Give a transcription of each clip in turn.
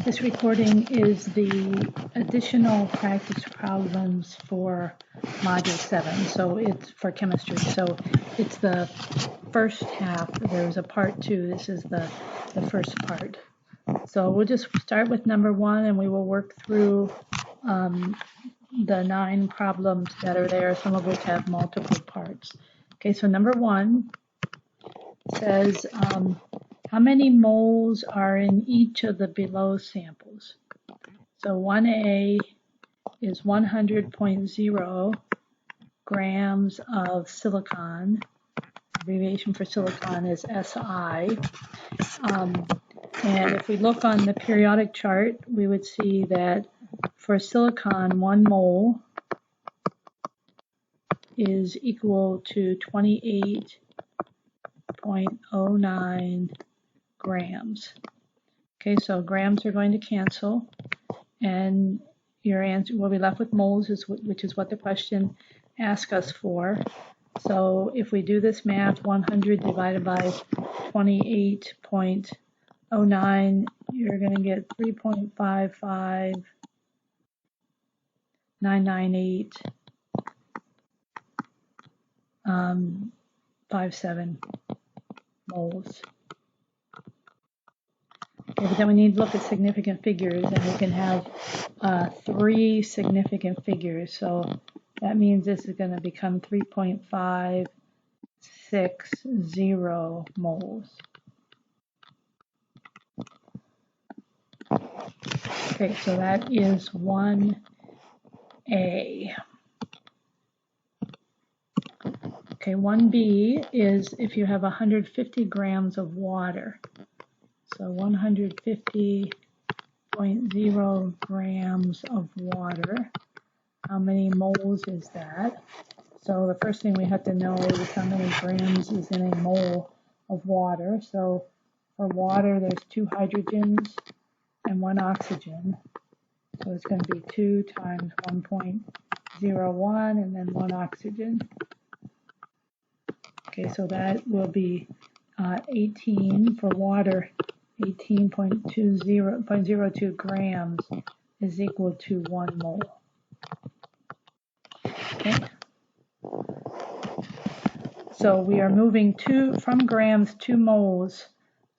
This recording is the additional practice problems for Module 7, so it's for chemistry. So it's the first half. There's a part 2. This is the first part. So we'll just start with number 1, and we will work through the 9 problems that are there, some of which have multiple parts. Okay, so number 1 says, how many moles are in each of the below samples? So 1A is 100.0 grams of silicon. Abbreviation for silicon is SI. And if we look on the periodic chart, we would see that for silicon, 1 mole is equal to 28.09 grams. Okay, so grams are going to cancel, and your answer will be left with moles, which is what the question asks us for. So if we do this math, 100 divided by 28.09, you're going to get 3.55998 57 moles. Okay, but then we need to look at significant figures, and we can have 3 significant figures. So that means this is going to become 3.560 moles. Okay, so that is 1A. Okay, 1B is if you have 150 grams of water. So 150.0 grams of water. How many moles is that? So the first thing we have to know is how many grams is in a mole of water. So for water, there's 2 hydrogens and 1 oxygen. So it's going to be 2 times 1.01 and then 1 oxygen. Okay, so that will be 18 for water. 18.02 grams is equal to 1 mole. Okay. So we are moving from grams to moles.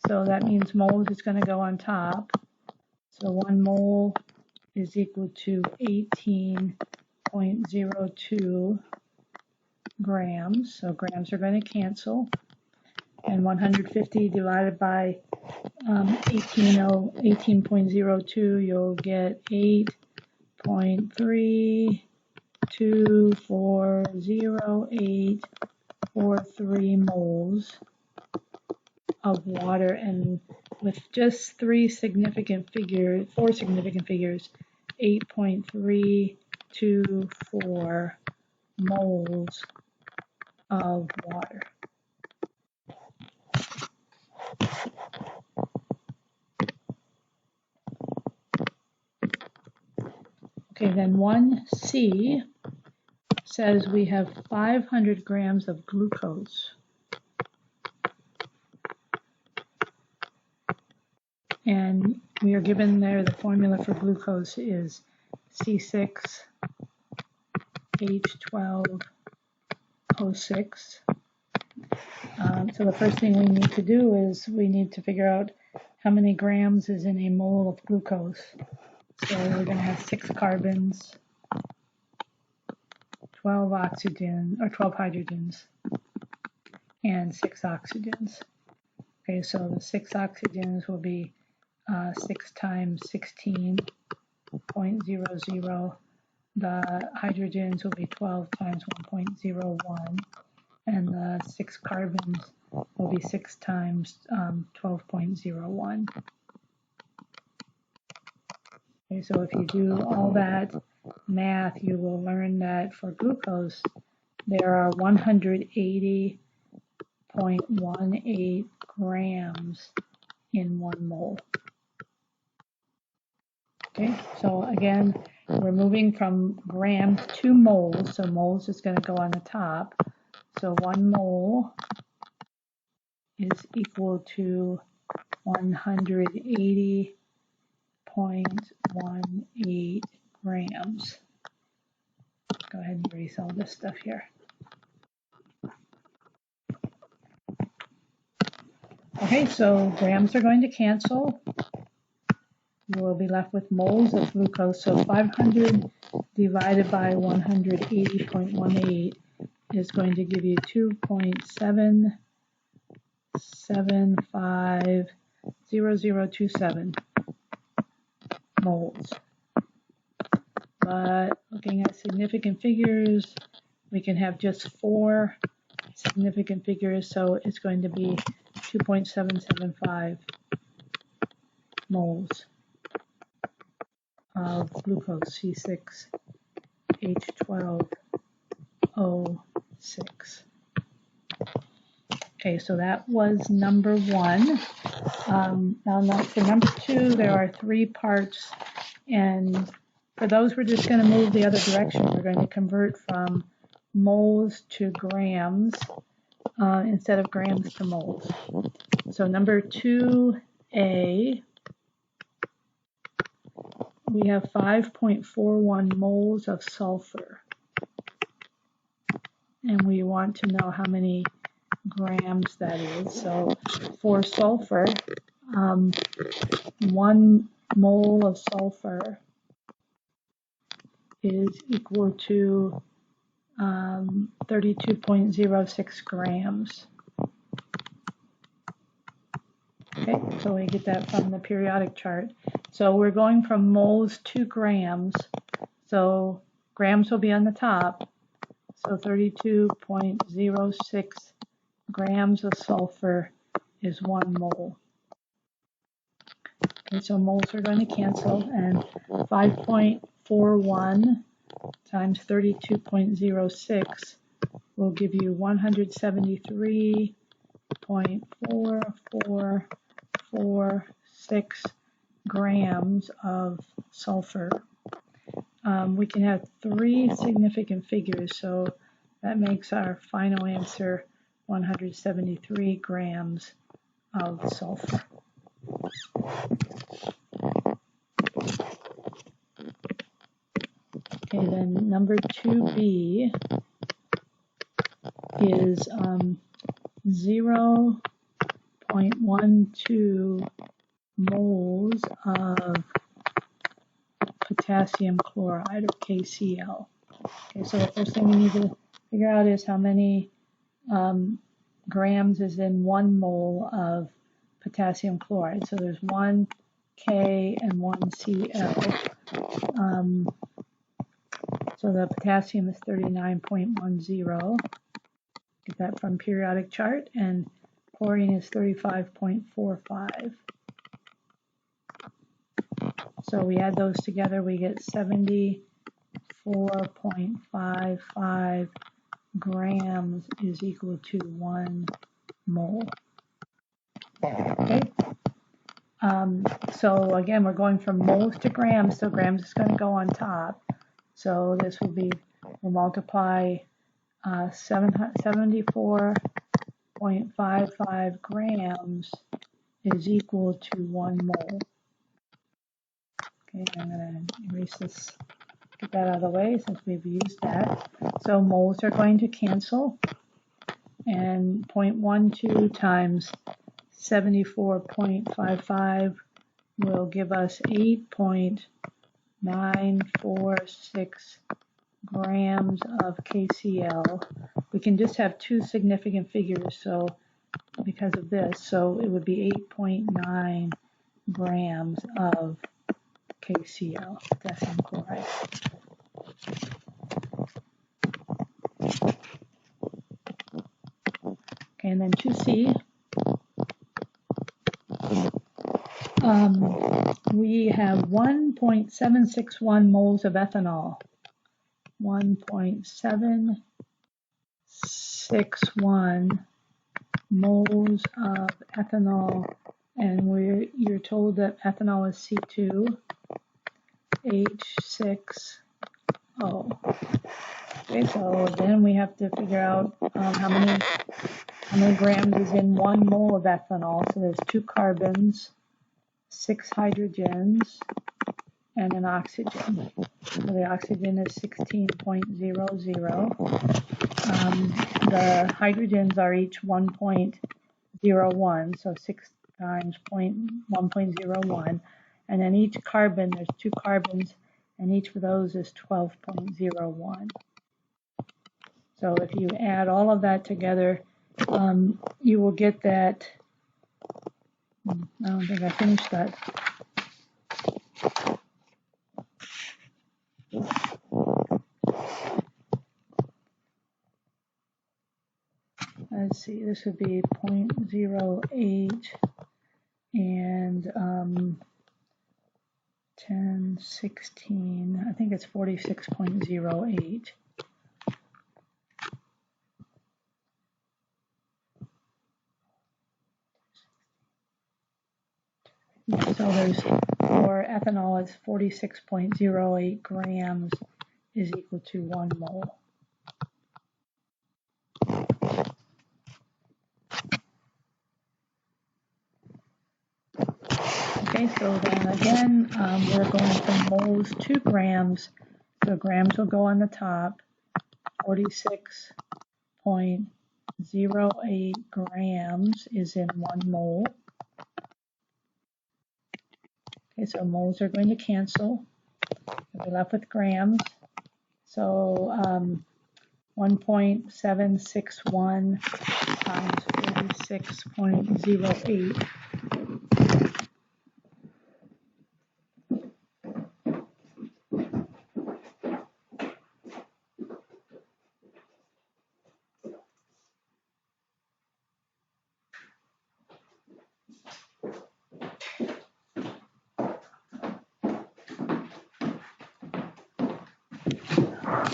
So that means moles is going to go on top. So 1 mole is equal to 18.02 grams. So grams are going to cancel. And 150 divided by 18.02, you'll get 8.324083 moles of water, and with just 4 significant figures, 8.324 moles of water. Okay, then 1C says we have 500 grams of glucose. And we are given there the formula for glucose is C6H12O6. So the first thing we need to do is we need to figure out how many grams is in a mole of glucose. So we're going to have 6 carbons, 12 hydrogens, and 6 oxygens. Okay, so the 6 oxygens will be 6 times 16.00. The hydrogens will be 12 times 1.01. And the 6 carbons will be 6 times 12.01. Okay, so if you do all that math, you will learn that for glucose, there are 180.18 grams in 1 mole. Okay, so again, we're moving from grams to moles, so moles is going to go on the top. So 1 mole is equal to 180 0.18 grams. Go ahead and erase all this stuff here. Okay, so grams are going to cancel. We'll be left with moles of glucose. So 500 divided by 180.18 is going to give you 2.7750027 moles. But looking at significant figures, we can have just 4 significant figures, so it's going to be 2.775 moles of glucose C6H12O6. Okay, so that was number 1. Now for number 2, there are 3 parts, and for those we're just going to move the other direction. We're going to convert from moles to grams instead of grams to moles. So number 2A, we have 5.41 moles of sulfur, and we want to know how many grams that is. So for sulfur, 1 mole of sulfur is equal to 32.06 grams. Okay, so we get that from the periodic chart. So we're going from moles to grams. So grams will be on the top. So 32.06 grams of sulfur is 1 mole. Okay, so moles are going to cancel, and 5.41 times 32.06 will give you 173.4446 grams of sulfur. We can have 3 significant figures, so that makes our final answer 173 grams of sulfur. Okay, then number 2B is 0.12 moles of potassium chloride, or KCl. Okay, so the first thing we need to figure out is how many grams is in 1 mole of potassium chloride. So there's 1 K and 1 Cl. So the potassium is 39.10. Get that from periodic chart, and chlorine is 35.45. So we add those together, we get 74.55 grams is equal to 1 mole. Okay. So again, we're going from moles to grams, so grams is going to go on top. So this will be, we'll multiply 74.55 grams is equal to 1 mole. Okay, I'm going to erase this, get that out of the way since we've used that. So moles are going to cancel, and 0.12 times 74.55 will give us 8.946 grams of KCl. We can just have 2 significant figures, so because of this, so it would be 8.9 grams of KCl, potassium chloride. Okay, and then 2C, we have 1.761 moles of ethanol. 1.761 moles of ethanol, and you're told that ethanol is C2H6O. Okay, so then we have to figure out how many grams is in 1 mole of ethanol. So there's 2 carbons, 6 hydrogens, and an oxygen. So the oxygen is 16.00. The hydrogens are each 1.01, so 6 times 1.01. And then each carbon, there's 2 carbons, and each of those is 12.01. So if you add all of that together, you will get that. I don't think I finished that. Let's see, this would be 0.08 and 10, 16, I think it's 46.08. So there's, for ethanol, it's 46.08 grams is equal to 1 mole. Okay, so then again, we're going from moles to grams. So grams will go on the top. 46.08 grams is in 1 mole. Okay, so moles are going to cancel. We'll be left with grams. So 1.761 times 46.08.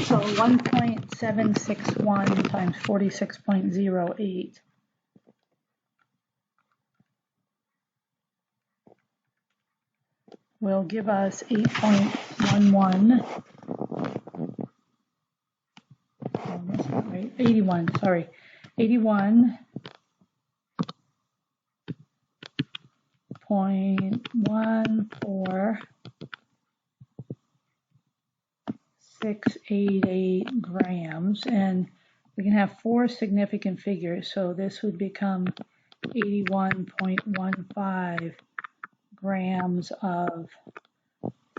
So 1.761 times 46.08 will give us 8.11. Oh, that's not right. 81, sorry. 81.14688 grams, and we can have 4 significant figures, so this would become 81.15 grams of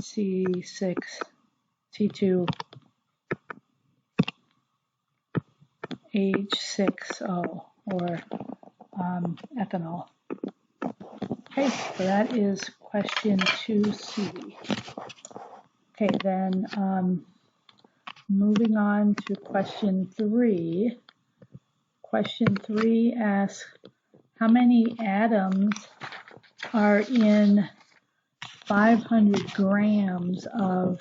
C6H6O, or ethanol. Okay, so that is question 2C. Okay, then moving on to question 3. Question 3 asks, how many atoms are in 500 grams of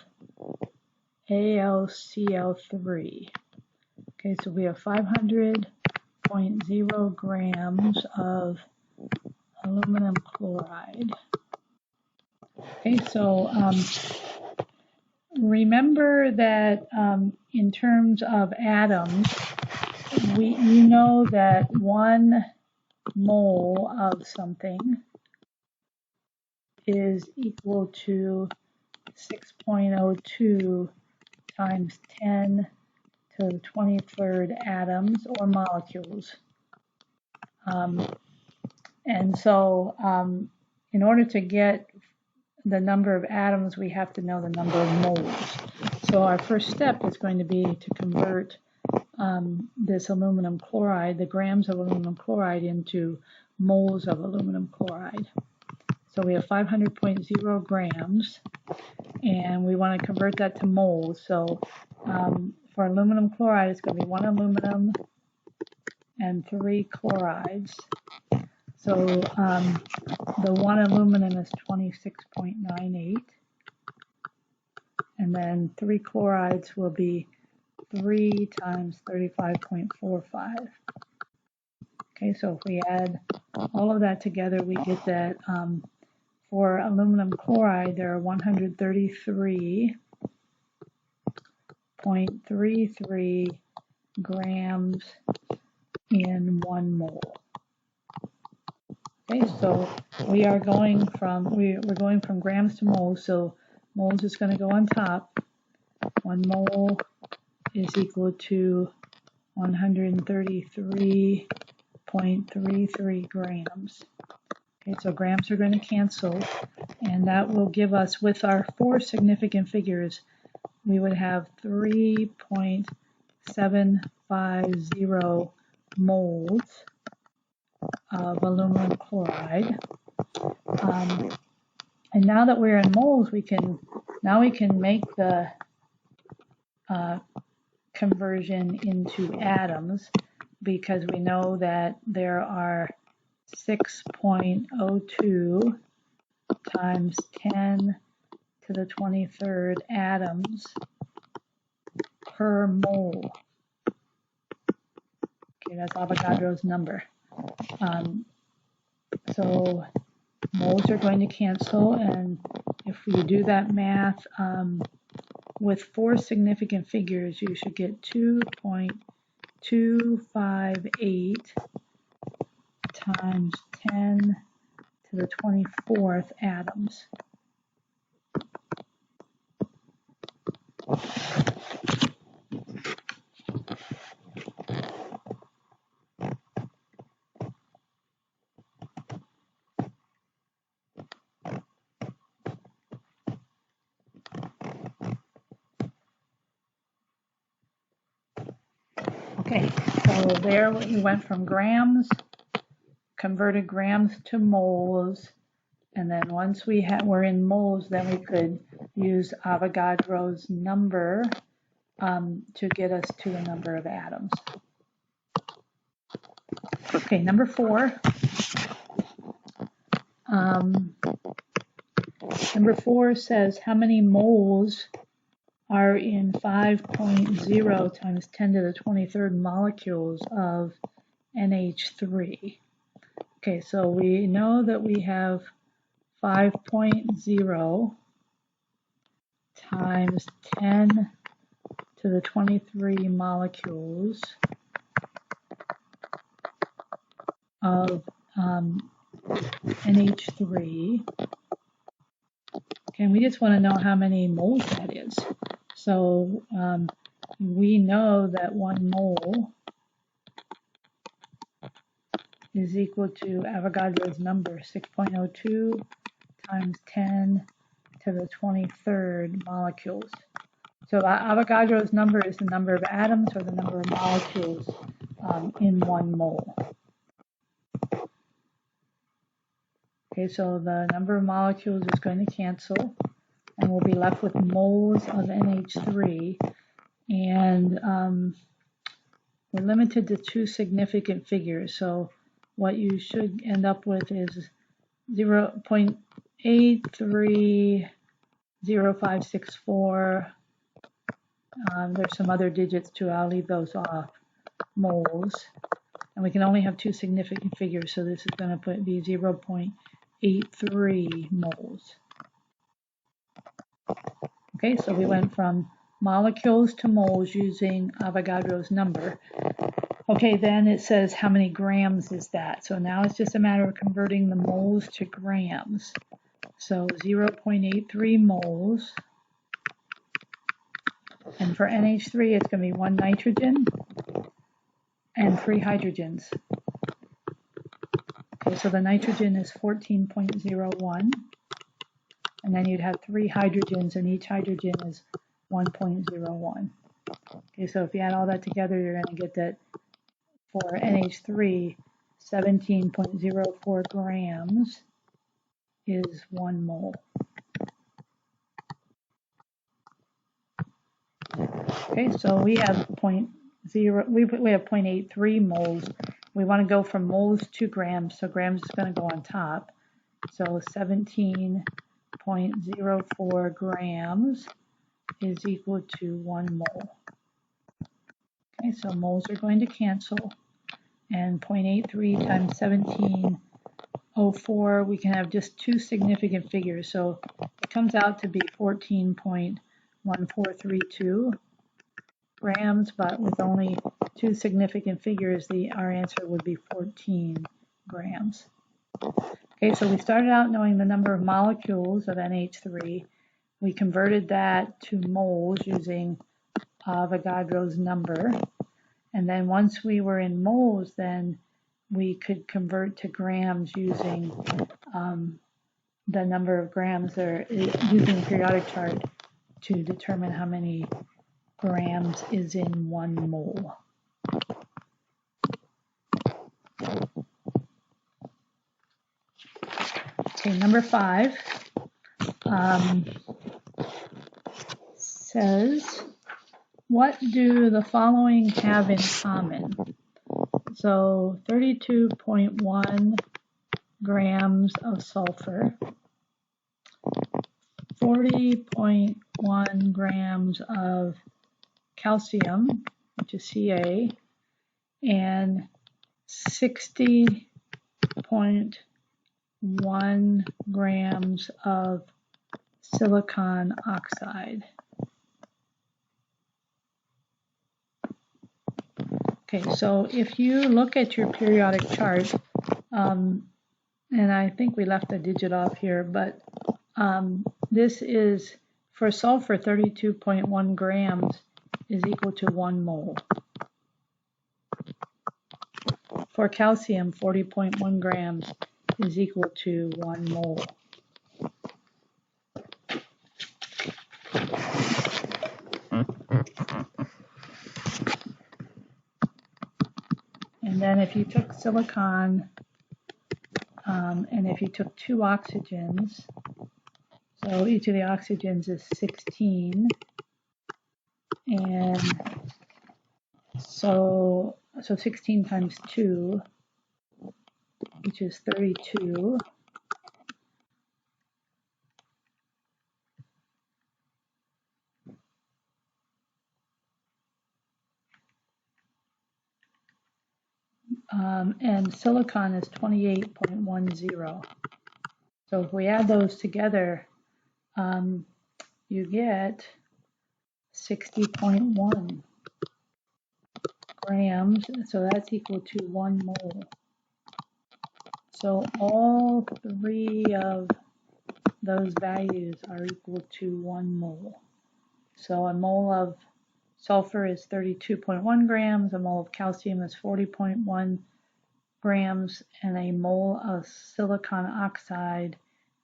AlCl3? Okay, so we have 500.0 grams of aluminum chloride. Okay, so remember that in terms of atoms, you know that 1 mole of something is equal to 6.02 times 10 to the 23rd atoms or molecules. And so in order to get the number of atoms, we have to know the number of moles. So our first step is going to be to convert this aluminum chloride, the grams of aluminum chloride, into moles of aluminum chloride. So we have 500.0 grams, and we want to convert that to moles. So for aluminum chloride, it's going to be 1 aluminum and 3 chlorides. So the 1 aluminum is 26.98, and then 3 chlorides will be 3 times 35.45. Okay, so if we add all of that together, we get that for aluminum chloride, there are 133.33 grams in 1 mole. Okay, so we're going from grams to moles. So moles is going to go on top. 1 mole is equal to 133.33 grams. Okay, so grams are going to cancel, and that will give us, with our 4 significant figures, we would have 3.750 moles of aluminum chloride. And now that we're in moles, we can make the conversion into atoms, because we know that there are 6.02 times 10 to the 23rd atoms per mole. Okay, that's Avogadro's number. So moles are going to cancel, and if you do that math with 4 significant figures, you should get 2.258 times 10 to the 24th atoms. Okay, so there we went from grams, converted grams to moles, and then once we're in moles, then we could use Avogadro's number to get us to the number of atoms. Okay, number 4. Number 4 says how many moles are in 5.0 times 10 to the 23rd molecules of NH3. Okay, so we know that we have 5.0 times 10 to the 23 molecules of NH3. Okay, and we just want to know how many moles that is. So we know that 1 mole is equal to Avogadro's number, 6.02 times 10 to the 23rd molecules. So Avogadro's number is the number of atoms or the number of molecules in 1 mole. Okay, so the number of molecules is going to cancel, and we'll be left with moles of NH3. And we're limited to 2 significant figures. So what you should end up with is 0.830564. There's some other digits too. I'll leave those off. Moles. And we can only have 2 significant figures, so this is going to be 0.83 moles. Okay, so we went from molecules to moles using Avogadro's number. Okay, then it says how many grams is that? So now it's just a matter of converting the moles to grams. So 0.83 moles. And for NH3, it's going to be 1 nitrogen and 3 hydrogens. Okay, so the nitrogen is 14.01. And then you'd have 3 hydrogens, and each hydrogen is 1.01. Okay, so if you add all that together, you're going to get that for NH3, 17.04 grams is 1 mole. Okay, so we have 0.83 moles. We want to go from moles to grams, so grams is going to go on top. So 17.04 grams is equal to 1 mole. Okay, so moles are going to cancel, and 0.83 times 17.04, we can have just 2 significant figures, so it comes out to be 14.1432 grams, but with only 2 significant figures, our answer would be 14 grams. Okay, so we started out knowing the number of molecules of NH3. We converted that to moles using Avogadro's number. And then once we were in moles, then we could convert to grams using the number of grams there using the periodic chart to determine how many grams is in 1 mole. Okay, number 5 says, what do the following have in common? So 32.1 grams of sulfur, 40.1 grams of calcium, which is Ca, and 60.1 grams of silicon oxide. Okay, so if you look at your periodic chart, and I think we left a digit off here, but this is for sulfur, 32.1 grams is equal to 1 mole. For calcium, 40.1 grams is equal to 1 mole. And then if you took silicon, and if you took 2 oxygens, so each of the oxygens is 16, and so 16 times 2, which is 32. And silicon is 28.10. So if we add those together, you get 60.1 grams, so that's equal to 1 mole. So all 3 of those values are equal to 1 mole. So a mole of sulfur is 32.1 grams, a mole of calcium is 40.1 grams, and a mole of silicon oxide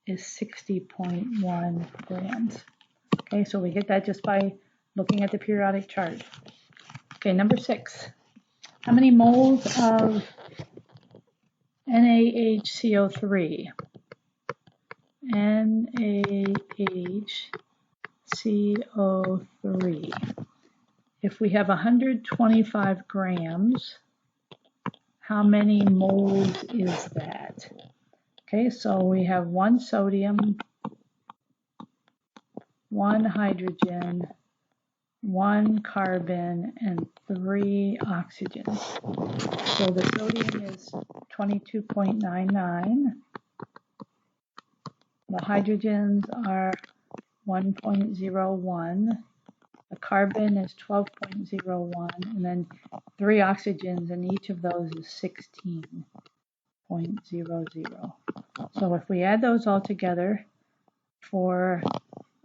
is 60.1 grams. Okay, so we get that just by looking at the periodic chart. Okay, number 6. How many moles of NaHCO3? NaHCO3. If we have 125 grams, how many moles is that? Okay, so we have 1 sodium, 1 hydrogen, 1 carbon, and 3 oxygens. So the sodium is 22.99. The hydrogens are 1.01. The carbon is 12.01, and then 3 oxygens, and each of those is 16.00. So if we add those all together for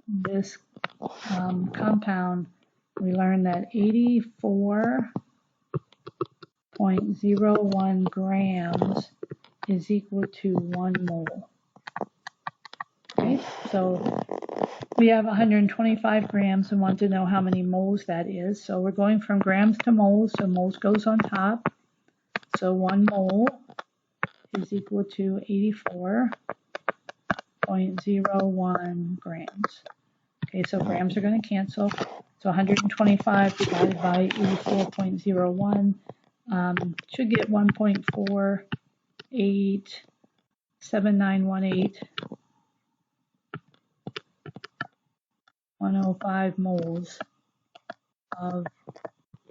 this compound, we learn that 84.01 grams is equal to 1 mole. Okay, so we have 125 grams and want to know how many moles that is. So we're going from grams to moles, so moles goes on top. So 1 mole is equal to 84.01 grams. Okay, so grams are going to cancel. So 125 divided by 84.01 should get 1.487918. 105 moles of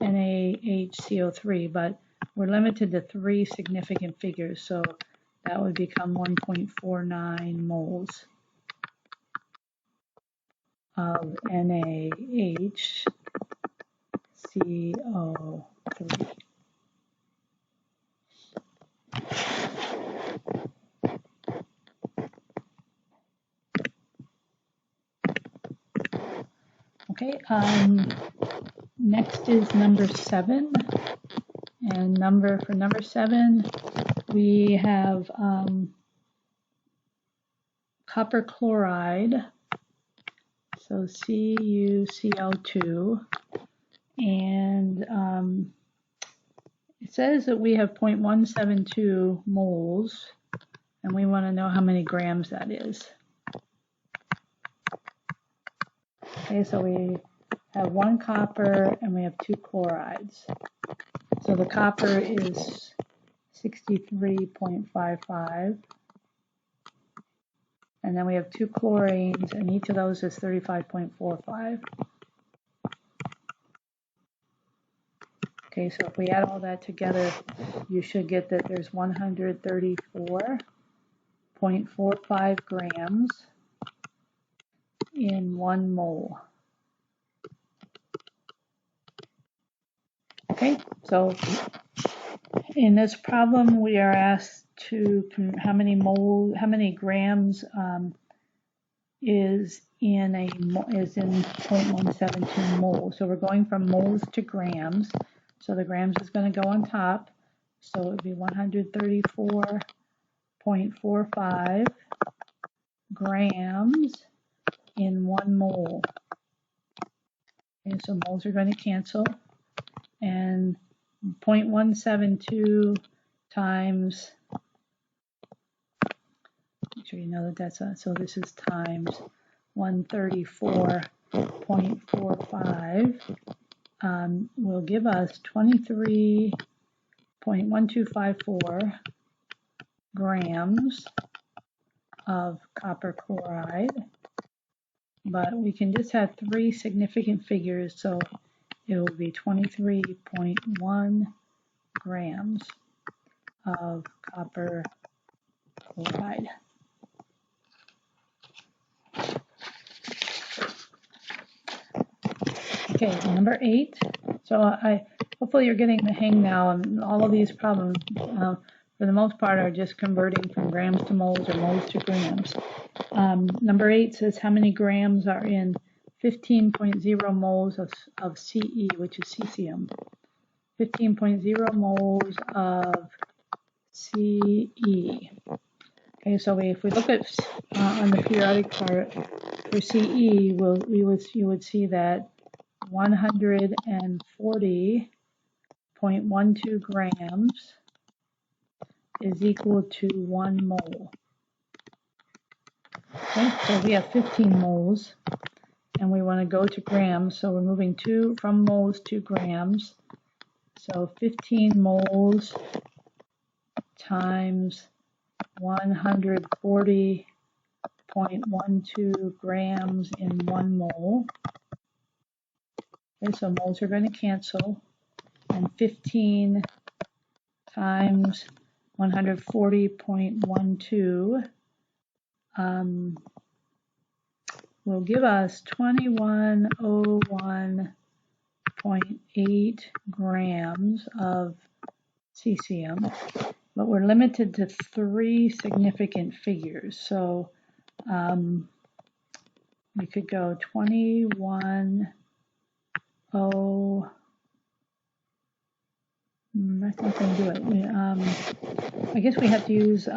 NaHCO3, but we're limited to 3 significant figures, so that would become 1.49 moles of NaHCO3. Okay, next is number 7. And for number 7, we have copper chloride, so CuCl2, and it says that we have 0.172 moles, and we want to know how many grams that is. Okay, so we have 1 copper and we have 2 chlorides. So the copper is 63.55. And then we have 2 chlorines, and each of those is 35.45. Okay, so if we add all that together, you should get that there's 134.45 grams in 1 mole. Okay, so in this problem, we are asked to how many grams is in 0.172 moles. So we're going from moles to grams. So the grams is going to go on top. So it would be 134.45 grams in 1 mole. Okay, so moles are going to cancel. And 0.172 times, make sure you know that that's so this is times 134.45 will give us 23.1254 grams of copper chloride, but we can just have 3 significant figures, so it will be 23.1 grams of copper chloride. Okay, number 8. So hopefully you're getting the hang now, and all of these problems, for the most part, are just converting from grams to moles or moles to grams. Number 8 says how many grams are in 15.0 moles of Ce, which is cesium. 15.0 moles of Ce. Okay, so if we look at on the periodic chart for Ce, you would see that 140.12 grams is equal to 1 mole. Okay, so we have 15 moles, and we want to go to grams, so we're moving from moles to grams. So 15 moles times 140.12 grams in 1 mole. Okay, so moles are going to cancel, and 15 times 140.12 will give us 2101.8 grams of cesium, but we're limited to 3 significant figures. So we could go 21. That's not going to do it. I guess we have to use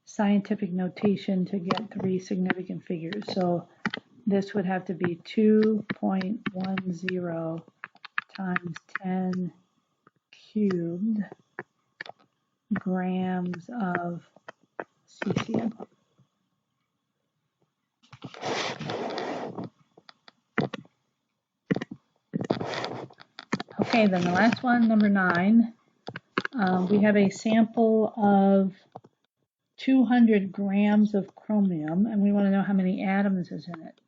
scientific notation to get 3 significant figures. So this would have to be 2.10 times 10 cubed grams of cesium. Okay, then the last one, number 9, we have a sample of 200 grams of chromium, and we want to know how many atoms is in it.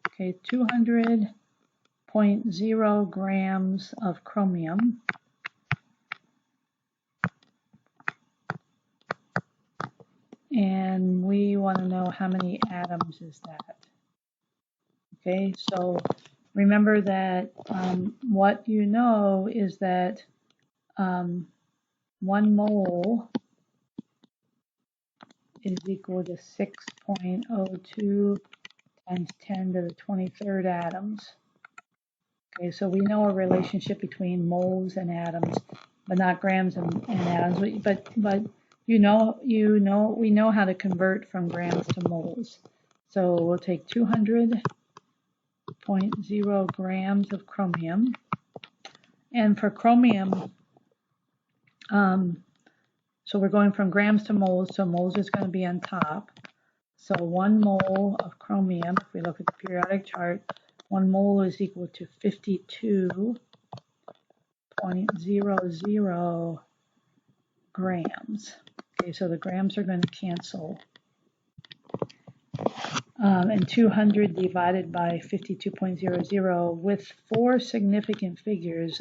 Okay, 200.0 grams of chromium. And we want to know how many atoms is that. Okay, so remember that what you know is that 1 mole is equal to 6.02 times 10 to the 23rd atoms. Okay, so we know a relationship between moles and atoms, but not grams and atoms. But we know how to convert from grams to moles. So we'll take 200.0 grams of chromium, and for chromium, so we're going from grams to moles, so moles is going to be on top. So 1 mole of chromium, if we look at the periodic chart, 1 mole is equal to 52.00 grams. Okay, so the grams are going to cancel. And 200 divided by 52.00 with 4 significant figures,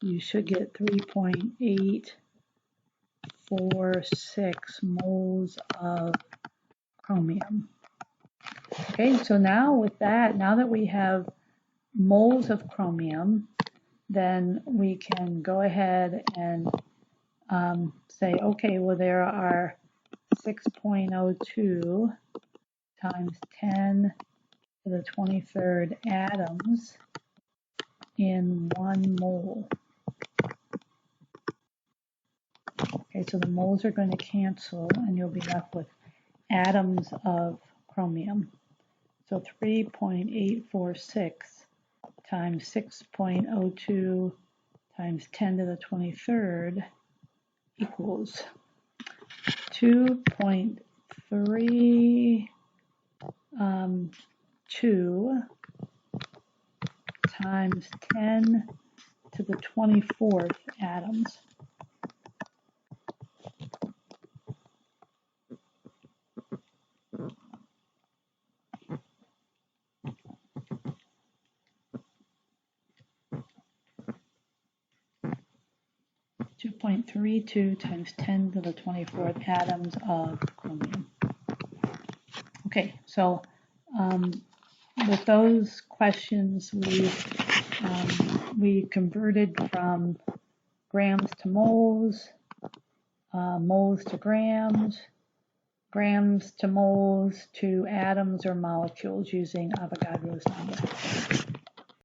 you should get 3.846 moles of chromium. Okay, so now with that, now that we have moles of chromium, then we can go ahead and say, okay, well, there are 6.02 times 10 to the 23rd atoms in 1 mole. Okay, so the moles are going to cancel, and you'll be left with atoms of chromium. So 3.846 times 6.02 times 10 to the 23rd equals 2.32 times 10 to the 24th atoms. .32 times 10 to the 24th atoms of chromium. Okay, so with those questions, we converted from grams to moles, moles to grams, grams to moles to atoms or molecules using Avogadro's number.